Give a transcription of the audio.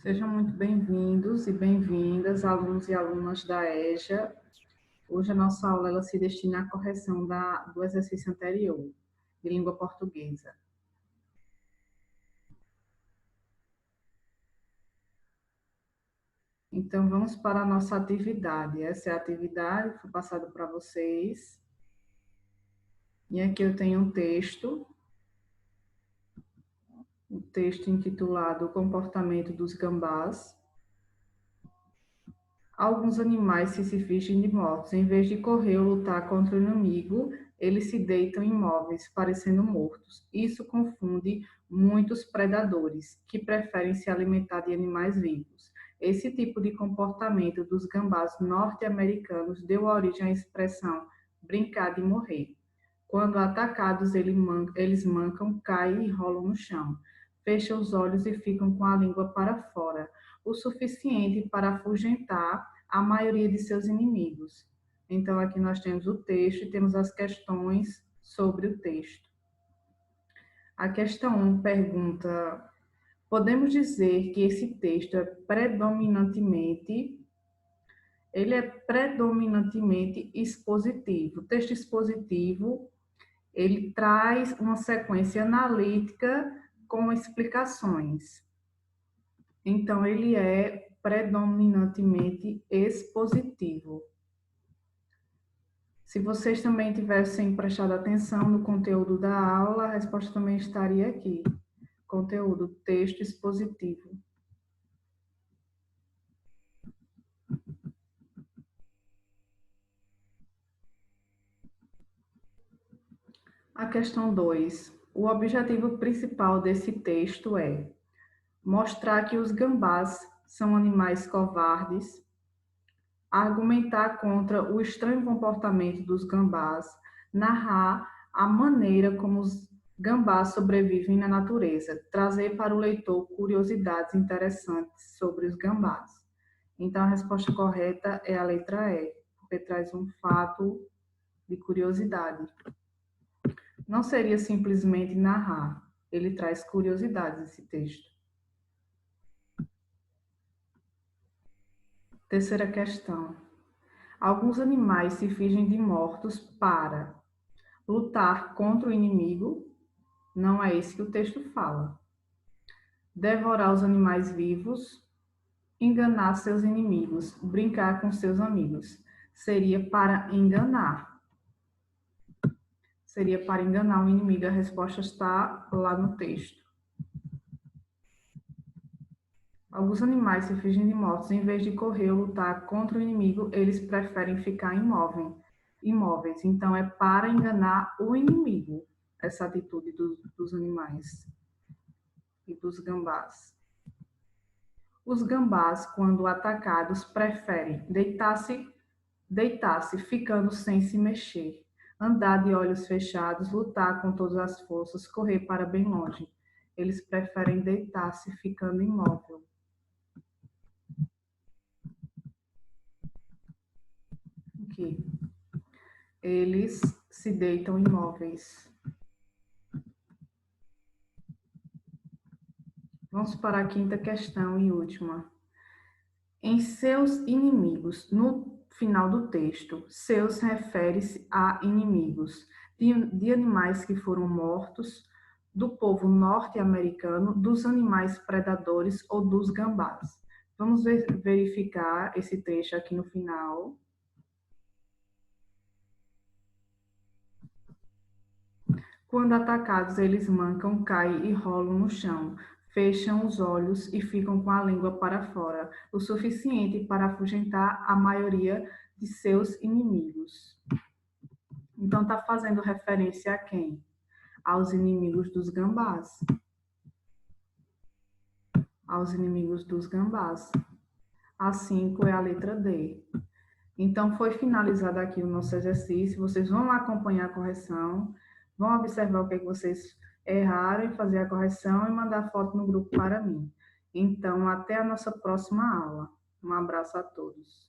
Sejam muito bem-vindos e bem-vindas, alunos e alunas da EJA. Hoje a nossa aula ela se destina à correção do exercício anterior, de língua portuguesa. Então, vamos para a nossa atividade. Essa é a atividade que foi passada para vocês. E aqui eu tenho um texto intitulado O Comportamento dos Gambás. Alguns animais se fingem de mortos. Em vez de correr ou lutar contra o inimigo, eles se deitam imóveis, parecendo mortos. Isso confunde muitos predadores, que preferem se alimentar de animais vivos. Esse tipo de comportamento dos gambás norte-americanos deu origem à expressão brincar de morrer. Quando atacados, eles mancam, caem e rolam no chão. Fecham os olhos e ficam com a língua para fora, o suficiente para afugentar a maioria de seus inimigos. Então, aqui nós temos o texto e temos as questões sobre o texto. A questão 1 pergunta: podemos dizer que esse texto é predominantemente expositivo. O texto expositivo, ele traz uma sequência analítica com explicações. Então, ele é predominantemente expositivo. Se vocês também tivessem prestado atenção no conteúdo da aula, a resposta também estaria aqui. Conteúdo, texto expositivo. A questão 2. O objetivo principal desse texto é mostrar que os gambás são animais covardes, argumentar contra o estranho comportamento dos gambás, narrar a maneira como os gambás sobrevivem na natureza, trazer para o leitor curiosidades interessantes sobre os gambás. Então, a resposta correta é a letra E, porque traz um fato de curiosidade. Não seria simplesmente narrar, ele traz curiosidades, esse texto. Terceira questão. Alguns animais se fingem de mortos para lutar contra o inimigo, não é isso que o texto fala. Devorar os animais vivos, enganar seus inimigos, brincar com seus amigos. Seria para enganar. Seria para enganar o inimigo. A resposta está lá no texto. Alguns animais se fingem de mortos. Em vez de correr ou lutar contra o inimigo, eles preferem ficar imóveis. Então, é para enganar o inimigo, essa atitude dos animais e dos gambás. Os gambás, quando atacados, preferem deitar-se, ficando sem se mexer, andar de olhos fechados, lutar com todas as forças, correr para bem longe. Eles preferem deitar-se, ficando imóvel. Aqui. Eles se deitam imóveis. Vamos para a quinta questão e última. Em seus inimigos, no final do texto, seus refere-se a inimigos de animais que foram mortos, do povo norte-americano, dos animais predadores ou dos gambás. Vamos verificar esse trecho aqui no final. Quando atacados, eles mancam, caem e rolam no chão. Fecham os olhos e ficam com a língua para fora, o suficiente para afugentar a maioria de seus inimigos. Então, está fazendo referência a quem? Aos inimigos dos gambás. Aos inimigos dos gambás. A 5 é a letra D. Então, foi finalizado aqui o nosso exercício. Vocês vão acompanhar a correção, vão observar o que vocês erraram e fazer a correção e mandar foto no grupo para mim. Então, até a nossa próxima aula. Um abraço a todos.